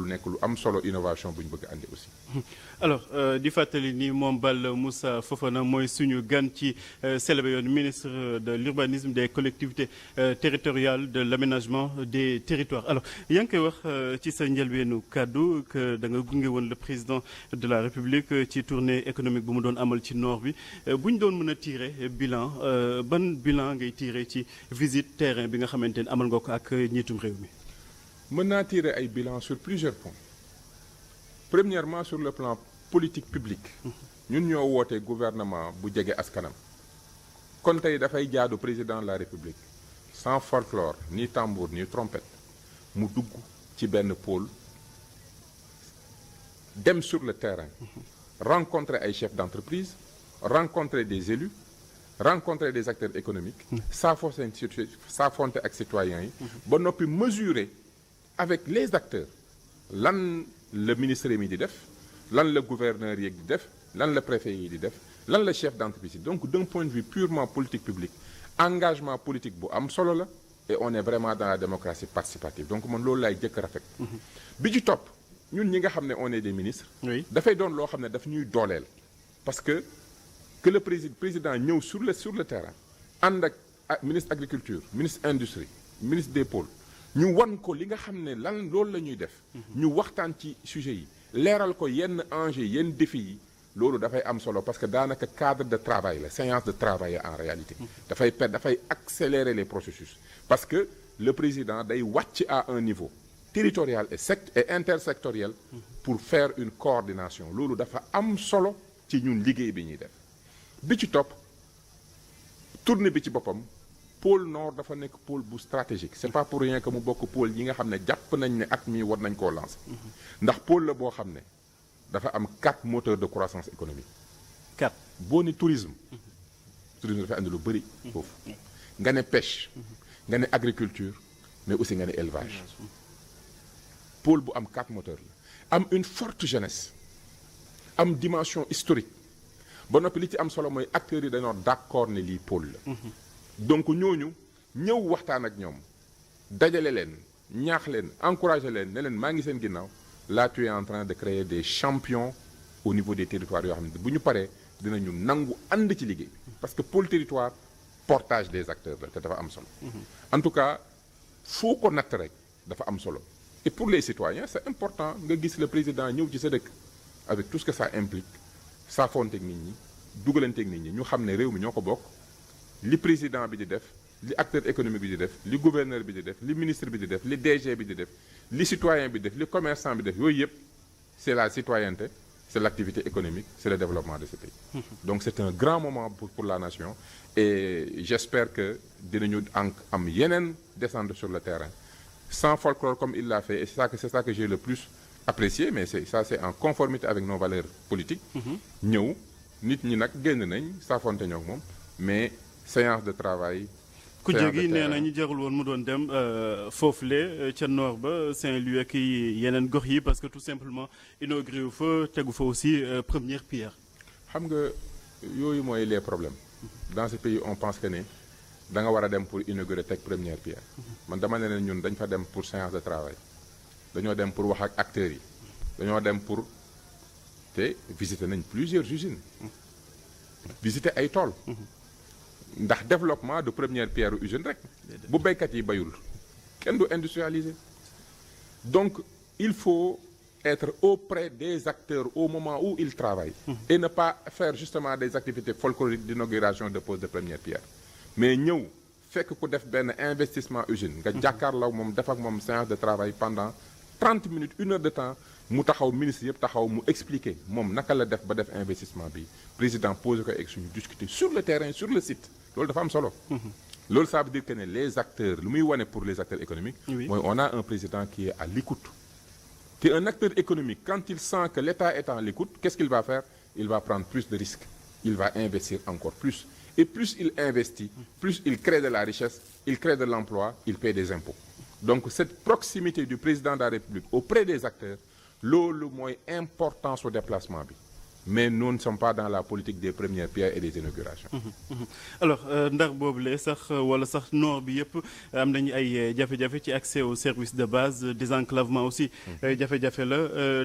nekk lu am solo innovation bu ñu bëgg andi aussi. alors di fàttali ni moom Bal Moussa Fofana mooy suñu gan ci Selbe Yoon ministre de l'urbanisme des collectivités territoriales de l'aménagement des territoires alors yaa ngi koy wax ci sa njëlbeenu kàddu que da nga gunge woon le président de la République ci tournée économique bu mu doon amal ci nord bi bu ñu doon mën a tirer bilan ban bilan ngay tirer ci visite terrain bi nga xamante ne amal nga ko ak njiitum réew mi. mën naa tirer ay bilan sur plusieurs points. Premièrement sur le plan politique publique ñun ñoo woote gouvernement bu jege askanam kon tey dafay jaadu président de la République sans folklore ni tambour ni trompette mu dugg ci benn pôle dem sur le terrain rencontrer ay chefs d'entreprise rencontrer des élus rencontrer des acteurs économiques s'affronter ak citoyens yi ba noppi mesurer avec les acteurs lan le ministre mi di def lan la gouverneur yi di def lan la préfet yi di def lan la chef d'entreprise yi donc d'un point de vue purement politique public engagement politique bu am solo la et on est vraiment dans la démocratie participative donc man loolu laay jëkk rafet bi ci topp ñun ñi nga xam ne on est des ministres dafay doon loo xam ne daf ñuy dooleel parce que le président ñëw sur le terrain ànd ak ministre agriculture ministre industrie ministre des pôles ñu wan ko li nga xam ne lan loolu la ñuy def ñu waxtaan ci sujet yi leeral ko yenn enjeux yenn défis yi loolu dafay am solo parce que daanaka cadre de travail la séance de travail en réalité dafay accélérer les processus parce que le président day wàcc à un niveau territorial et intersectoriel pour faire une coordination loolu dafa am solo ci ñun liggéey bi ñuy def bi ci topp tournée bi ci boppam pôle nord dafa nekk pôle bu stratégique c'est pas pour rien que mu bokk pôle yi nga xam ne jàpp nañ ne at mi war nañ koo lancer ndax pôle la boo xam ne dafa am 4 moteurs de croissance économique 4 boo ni tourisme dafa andi lu bëri foofu nga ne pêche nga ne agriculture mais aussi nga ne élevage pôle bu am 4 moteurs la am une forte jeunesse am dimension historique ba noppi li ci am solo mooy acteurs yi dañoo d'accord ne lii pôle la donc ñooñu ñëw waxtaan ak ñoom dajale leen ñaax leen encourager leen ne leen maa ngi seen ginnaaw là tu es en train de créer des champions au niveau des territoires yoo xam ne bu ñu paree dinañu nangu ànd ci liggéey parce que pôle territoire portage des acteurs la te dafa am solo en tout cas foo ko natt rek dafa am solo et pour les citoyens c'est important nga gis le président ñëw ci sa dëkk avec tout ce que ça implique saafonteeg nit ñi dugalanteeg nit ñi ñu xam ne réew mi ñoo ko bokk li président bi di def li acteur économique bi di def li gouverneur bi di def li ministre bi di def li DG bi di def li citoyen bi def li commerçant bi def yooyu yëpp c'est la citoyenneté c'est l'activité économique c'est le développement de ce pays donc c'est un grand moment pour la nation et j'espère que dinañu am yeneen descendre sur le terrain sans folklore comme il l'a fait et c'est ça que j'ai le plus apprécié mais c'est en conformité avec nos valeurs politiques ñëw nit ñi nag génn nañ saafonte ñoog moom mais séance de travail ku jégi nee na ñu jarul woon mu doon dem foofule ca nord ba Saint-Louis ak yeneen gox yi parce que tout simplement inauguré wu fa tegu fa aussi première pierre xam nga yooyu mooy les problèmes dans ce pays on pense que ne da nga war a dem pour inaugurer teg première pierre man dama ne ñun dañ fa dem pour séance de travail dañoo dem pour wax ak acteurs yi dañoo dem pour te visiter nañ plusieurs usines visiter ay tool ndax développement de première pierre usine rek bu béykat yi bayul kenn du industrialiser donc il faut être auprès des acteurs au moment où ils travaillent et ne pas faire justement des activités folkloriques d'inauguration de pose de première pierre mais ñëw fekk ku def benn investissement usine nga jàkkaarloo moom def ak moom séance de travail pendant 30 minutes 1 heure de temps mu taxaw ministre yëpp taxaw mu expliquer moom naka la def ba def investissement bi président posé ko ak suñu discuter sur le terrain sur le site loolu dafa am solo loolu ça veut dire que ne les acteurs lu muy wane pour les acteurs économiques mooy on a un président qui est à l'écoute te un acteur économique quand il sent que l'État est à l'écoute qu'est-ce qu'il va faire il va prendre plus de risques il va investir encore plus et plus il investit plus il crée de la richesse il crée de l'emploi il paie des impôts donc cette proximité du président de la République auprès des acteurs loolu mooy importance au déplacement bi mais nous ne sommes pas dans la politique des premières pierres et des inaugurations. Alors ndax boobule sax wala sax nord bi yëpp am nañu ay jafe-jafe ci accès aux services de base désenclavement aussi jafe-jafe la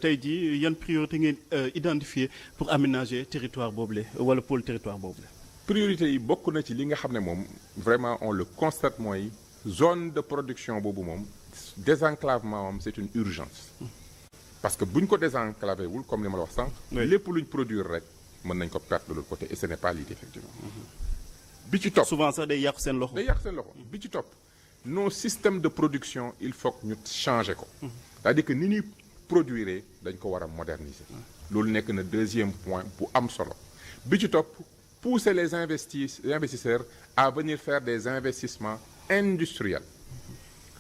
tey jii yan priorité ngeen identifier pour aménager territoire boobule wala pôle territoire boobule. priorité yi bokk na ci li nga xam ne moom vraiment on le constate mooy zone de production boobu moom désenclavement moom c'est une urgence. parce que bu ñu ko désenclavé wul comme li ma la wax sànq. lépp luñ produire rek mën nañ ko perdre de l'autre côté et ce n'est pas l'idée effectivement. bi ci topp souvent sax day yàq seen loxo. bi ci topp nos systèmes de production il faut que ñu changer ko. c'est-à-dire que ni ñuy produire dañ ko war a moderniser. loolu nekk na deuxième point bu am solo. bi ci topp pousser les investisseurs à venir faire des investissements industriels.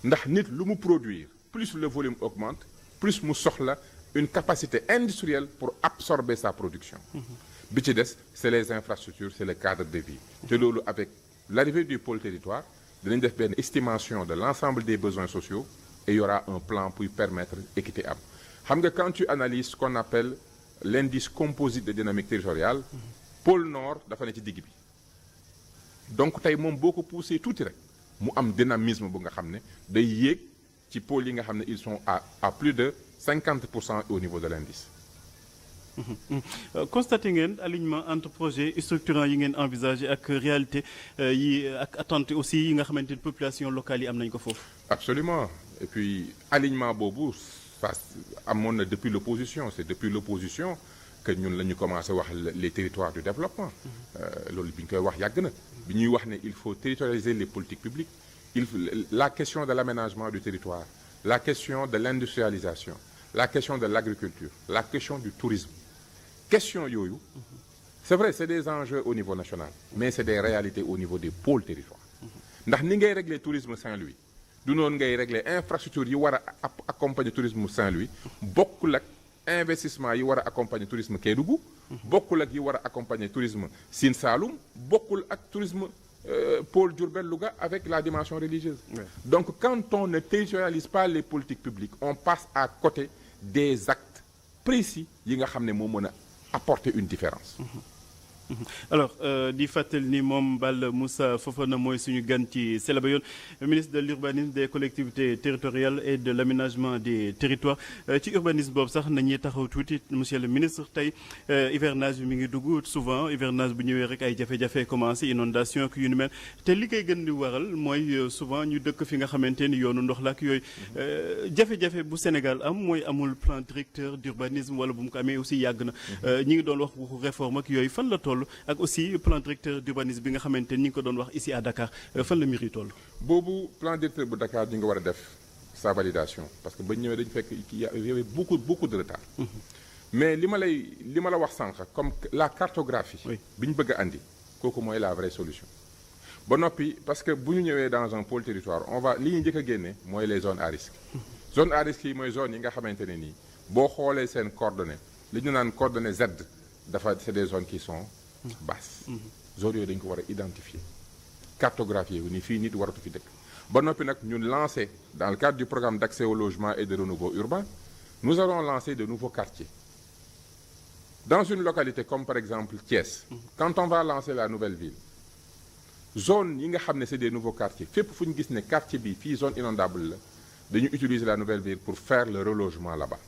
ndax nit lu mu produire plus le volume augmente. plus mu soxla une capacité industrielle pour absorber sa production. bi ci des c'est les infrastructures c'est le cadre de vie. te loolu avec l'arrivée du pôle territoire dinañ def benn estimation de l'ensemble des besoins sociaux et il y aura un plan pour permettre équité am. xam nga quand tu analyses ce qu'on appelle l'indice composite de dynamique territoriale. pôle nord dafa ne ci digg bi. donc tey moom boo ko poussé tuuti rek mu am dynamisme bu nga xam ne day yéeg. ci pôles yi nga xam ne ils sont à plus de 50% au niveau de l'indice. constaté ngeen alignement entre projet structurant yi ngeen envisagé ak réalité yi ak attente aussi yi nga xamante ni population locale yi am nañ ko foofu. absolument et puis alignement boobu ça amoon na depuis l'opposition c'est depuis l'opposition que ñun la ñu commencé wax les territoires du développement. loolu bi ñu koy wax yàgg na. bi ñuy wax ne il faut territorialiser les politiques publiques. La question de l'aménagement du territoire, la question de l'industrialisation, la question de l'agriculture, la question du tourisme. Question yooyu, c'est vrai, c'est des enjeux au niveau national, mais c'est des réalités au niveau des pôles territoires. ndax ni ngay régler tourisme Saint-Louis du noonu ngay régler infrastructure yi war a accompagner tourisme Saint-Louis bokkul ak investissement yi war a accompagner tourisme Kédougou bokkul ak yi war a accompagner tourisme Sine Saloum bokkul ak tourisme pôle Diourbel Louga avec la dimension religieuse. Ouais. Donc quand on ne territorialise pas les politiques publiques on passe à côté des actes précis yi nga xam ne moo mën a apporter une différence. alors di fàttali ni moom Balla Moussa Fofana mooy suñu gan ci Sélé Bayone ministre de l'urbanisme des collectivités territoriales et de l'aménagement des territoires ci urbanisme boobu sax nañuy taxaw tuuti monsieur le ministre tey hivernage bi mi ngi dugg souvent hivernage bu ñëwee rek ay jafe-jafe commencé inondation ak yu ni mel te li koy gën di waral mooy souvent ñu dëkk fi nga xamante ni yoonu ndox la ak yooyu jafe-jafe bu Sénégal am mooy amul plan directeur d'urbanisme wala bu mu ko amee aussi yàgg na ñi ngi doon wax waxu réforme ak yooyu fan la toll ak aussi plan directeur d'urbanisme bi nga xamante ni ñu ngi ko doon wax ici à Dakar fan la mbir yi toll. boobu plan directeur bu Dakar ñu nga war a def sa validation parce que ba ñëwee dañu fekk il y avait beaucoup de retard. mais li ma la wax sànq comme la cartographie. bi ñu bëgg a andi kooku mooy la vraie solution. ba noppi parce que bu ñu ñëwee dans un pôle territoire on va li ñuy njëkk a génne mooy les zones à risque. zone à risque yi mooy zone yi nga xamante ne nii boo xoolee seen coordonnées li ñu naan coordonnées Z dafa c'est des zones qui sont basses. zones yooyu dañ ko war a identifier cartographier wu ni fii nit waratu fi dëkk. ba noppi nag ñun lancé dans le cadre du programme d'accès au logement et de renouveau urbain nous allons lancer de nouveaux quartiers. dans une localité comme par exemple Thiès. quand on va lancer la nouvelle ville. zone yi nga xam ne c'est des nouveaux quartiers fépp fu ñu gis ne quartier bi fii zone inondable la dañu utiliser la nouvelle ville pour faire le relogement là-bas.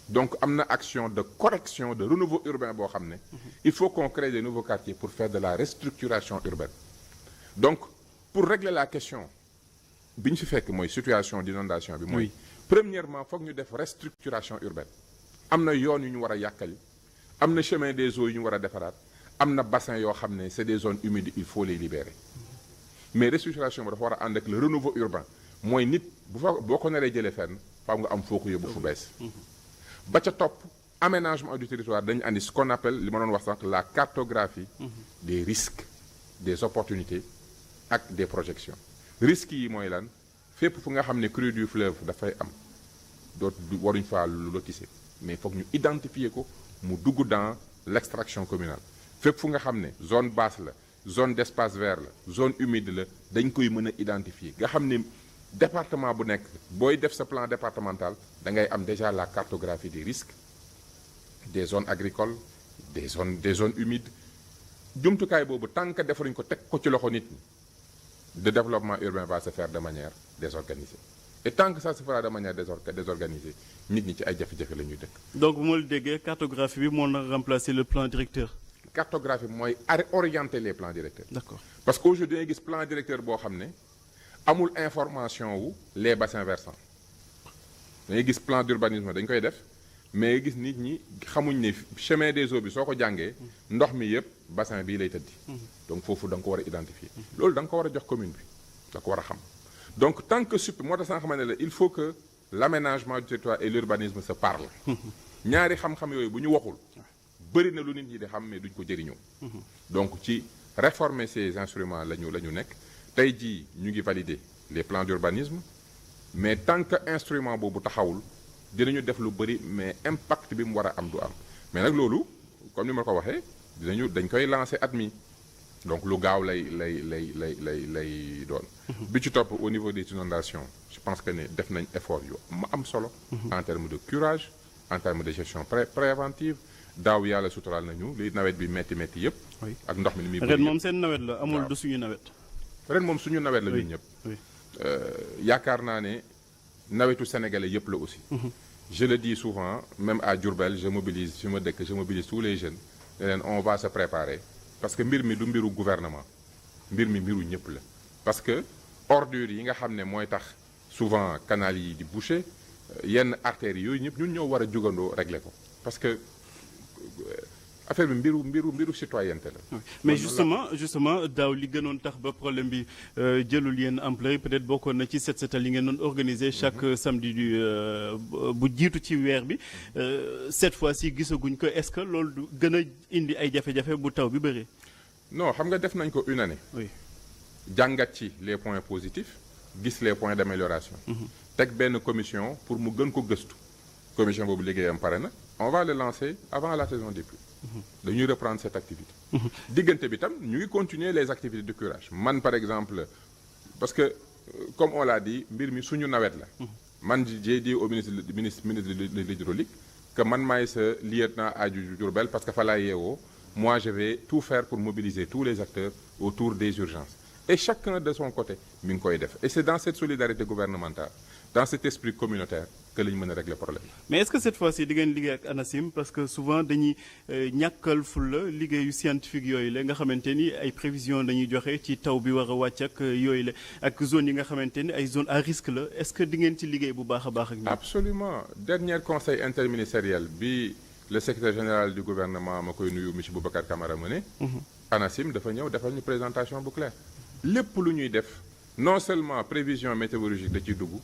donc am na action de correction de renouveau urbain boo xam ne il faut qu'on crée des nouveaux quartiers pour faire de la restructuration urbaine. donc pour régler la question bi ñu fi fekk mooy situation d'inondation bi mooy premièrement foog ñu def restructuration urbaine. am na yoon yu ñu war a yàkkali am na chemin des eaux yu ñu war a defaraat am na bassin yoo xam ne c'est des zones humides il faut les libérer mais restructuration bi dafa war a ànd ak le renouveau urbain mooy nit bu fa boo ko naree jëlee fenn faaw nga am foo ko yóbbu fu bees. ba ca topp aménagement du territoire dañu andi ce qu'on appelle li ma doon wax sax la cartographie des risques des opportunités ak des projections. risques yi mooy lan fépp fu nga xam ne crue du fleuve dafay am dootu waruñ faa lotisser mais foog ñu identifier ko mu dugg dans l'extraction communale. fépp fu nga xam ne zone basse la zone d'espace vert la zone humide la dañ koy mën a identifier nga xam ne département bu nekk booy def sa plan départemental da ngay am déjà la cartographie des risques des zones agricoles des zones humides jumtukaay boobu tant que defaruñ ko teg ko ci loxo nit ñi le développement urbain va se faire de manière désorganisée et tant que ça se fera de manière désorganisée nit ñi ci ay jafe-jafe la ñuy dëkk. donc bu ma la déggee cartographie bi moo na remplacer le plan directeur. cartographie mooy orienter les plans directeurs. d'accord parce que aujourd'hui dañuy gis plan directeur boo xam ne amul information wu les bassins versants dañuy gis plan d'urbanisme dañ koy def mais gis nit ñi xamuñ ne chemin des eaux bi soo ko jàngee ndox mi yëpp bassin bii lay tëddi. donc foofu da nga ko war a identifier. loolu da nga ko war a jox commune bi da ko war a xam donc tant que moo tax sànq ma ne la il faut que l'aménagement du territoire et l'urbanisme se parlent. ñaari xam-xam yooyu bu ñu waxul bëri na lu nit ñi di xam mais duñ ko jëriñoo. donc ci réformer ces instruments la ñu nekk tey jii ñu ngi valider les plans d'urbanisme mais tant que instrument boobu taxawul dinañu def lu bëri mais impact bi mu war a am du am mais nag loolu comme ni ma ko waxee dañ koy lancer at mi donc lu gaaw lay doon. bi ci topp au niveau des inondations je pense que ne def nañ effort yu ma am solo. en termes de curage en termes de gestion préventive daaw yàlla suturaal nañu li nawet bi métti yëpp. ak ndox mi ni muy bëri ren moom seen nawet la amul du suñu nawet. ren moom suñu nawet la ñun ñëpp. yaakaar naa ne nawetu sénégalais yëpp la aussi. je le dis souvent même à Diourbel je mobilise tous les jeunes ne leen on va se préparer parce que mbir mi du mbiru gouvernement mbir mi mbiru ñëpp la parce que ordures yi nga xam ne mooy tax souvent canal yi di boucher yenn artères yooyu ñëpp ñun ñoo war a jugandoo régler ko parce que affaire bi mbiru citoyenneté la. mais justement daaw li gënoon tax ba problème bi jëlul yenn ampleur yi peut-être bokkoon na ci set setal yi ngeen doon organiser chaque samedi bu jiitu ci weer bi cette fois-ci gisaguñ ko est-ce que loolu du gën a indi ay jafe-jafe bu taw bi bëree. non xam nga def nañ ko une année. oui jàngat ci les points positifs gis les points d'amélioration. teg benn commission pour mu gën ko gëstu commission boobu liggéeyam pare na on va le lancer avant la saison des pluies. dañuy reprendre cette activité. diggante bi tam ñu ngi continuer les activités de curage man par exemple parce que comme on l'a dit mbir mi suñu nawet la. man j'ai dit au ministre de l'hydraulique que man maay sa lieutenant à Diourbel parce que fa laa yeewoo moi je vais tout faire pour mobiliser tous les acteurs autour des urgences et chacun de son côté mi ngi koy def et c'est dans cette solidarité gouvernementale dans cet esprit communautaire que la ñu mën a régler problème. mais est-ce que cette fois-ci di ngeen liggéey ak ANACIM parce que souvent dañuy ñàkkal fulla liggéeyu scientifique yooyu la nga xamante ni ay prévisions dañuy joxe ci taw bi war a wàcc ak yooyu la ak zone yi nga xamante ni ay zone à risque la est-ce que di ngeen ci liggéey bu baax a baax ak ñoom. absolument dernier conseil interministériel bi le secrétaire général du gouvernement ma koy nuyu monsieur Boubacar Camara mené. ANACIM dafa ñëw defal ñu présentation bu claire. lépp lu ñuy def non seulement prévision météorologique da ciy dugg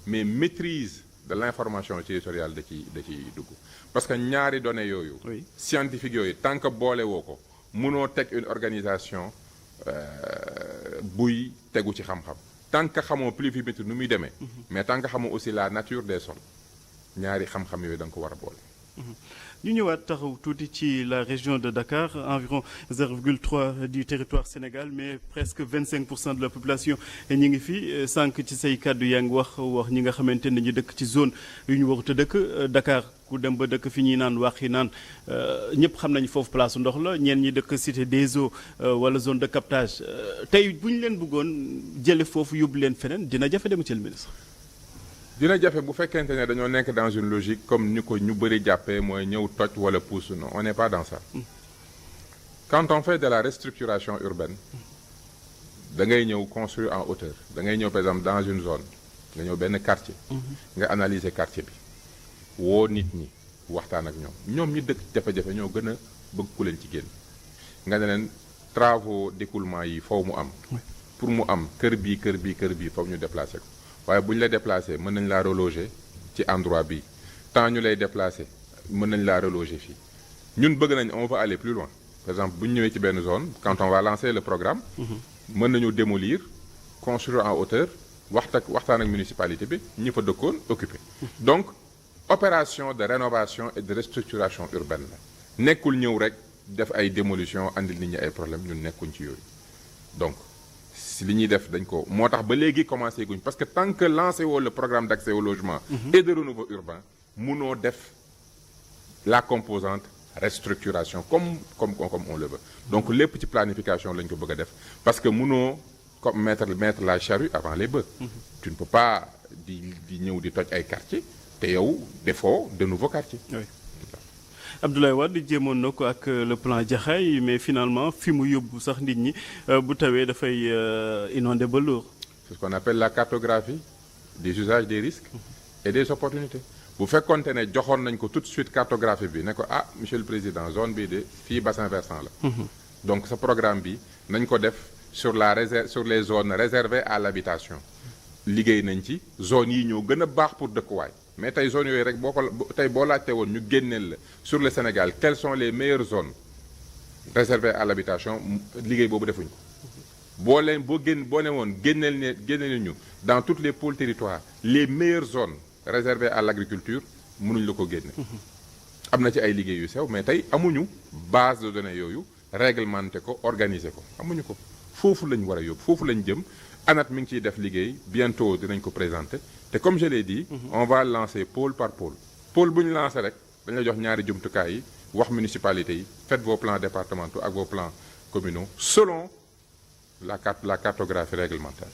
mais maîtrise de l'information territoriale da ciy dugg parce que ñaari données yooyu. oui scientifique yooyu tant que boole woo ko mënoo teg une organisation buy tegu ci xam-xam tant que xamoo pluviométrie nu muy demee. mais tant que xamoo aussi la nature des sols ñaari xam-xam yooyu da nga ko war a boole. ñu ñëwaat taxaw tuuti ci la région de Dakar environ 0,3 du territoire Sénégal mais presque 25% de la population ñi ngi fi sànq ci say kàddu yaa ngi wax ñi nga xamante ne ñu dëkk ci zone yu ñu warut a dëkk Dakar ku dem ba dëkk fi ñuy naan wax yi naan ñëpp xam nañu foofu place ndox la ñeen ñi dëkk cité des eaux wala zone de captage tey bu ñu leen bëggoon jële foofu yóbbu leen feneen dina jafe dem monsieur le ministre. dina jafe bu fekkente ne dañoo nekk dans une logique comme ni ko ñu bëri jàppee mooy ñëw toj wala pousse non on n'est pas dans ça. quand on fait de la restructuration urbaine da ngay ñëw construire en hauteur da ngay ñëw par exemple dans une zone nga ñëw benn quartier. nga analyser quartier bi woo nit ñi waxtaan ak ñoom ñi dëkk jafe-jafe ñoo gën a bëgg ku leen ci génn nga ne leen travaux d'écoulement yi faw mu am. pour mu am kër bii faw ñu déplacer ko. waaye bu ñu la déplacé mën nañ laa reloger ci endroit bi tant ñu lay déplacé mën nañ laa reloger fii ñun bëgg nañ on va aller plus loin par exemple bu ñu ñëwee ci benn zone quand on va lancer le programme mën nañu démolir construire en hauteur waxtaan ak municipalité bi ñi fa dëkkoon occupé donc opération de rénovation et de restructuration urbaine la nekkul ñëw rek def ay démolition andil nit ñi ay problème ñun nekkuñ ci yooyu donc li ñuy def dañ ko moo tax ba léegi commencé guñ parce que tant que lancé woo le programme d'accès au logement et de renouveau urbain munoo def la composante restructuration comme on le veut donc lépp ci planification lañ ko bëgg a def parce que mënoo comme mettre la charrue avant les bœufs. Tu ne peux pas di ñëw di toj ay quartiers te yow defoo de nouveaux quartiers. Oui. Abdoulaye Wade jéemoon na ko ak le plan Jaxaay mais finalement fi mu yóbbu sax nit ñi bu tawee dafay inondé ba lourd. C'est ce qu'on appelle la cartographie des usages des risques et des opportunités. bu fekkonte ne joxoon nañ ko tout de suite cartographie bi ne ko monsieur le président zone bii de fii bassin versant la. donc sa programme bi nañ ko def sur les zones réservées à l'habitation. liggéey nañ ci zones yi ñoo gën a baax pour dëkkuwaay mais tey zones yooyu rek boo laajte woon ñu génneel la sur le Sénégal quelles sont les meilleures zones réservées à l'habitation liggéey boobu defuñ ko boo ne woon génneel ñu dans tous les pôles territoires les meilleures zones réservées à l'agriculture mënuñ la ko génne. am na ci ay liggéey yu sew mais tey amuñu base de données yooyu réglementé ko organiser ko amuñu ko foofu lañ war a yóbbu foofu lañ jëm. ANAT mi ngi ciy def liggéey bientôt dinañ ko présenter te comme je l'ai dit on va lancer pôle par pôle pôle bu ñu lancer rek dañ la jox ñaari jumtukaay yi wax municipalité yi faites vos plans départementaux ak vos plans communaux selon la cartographie réglementaire.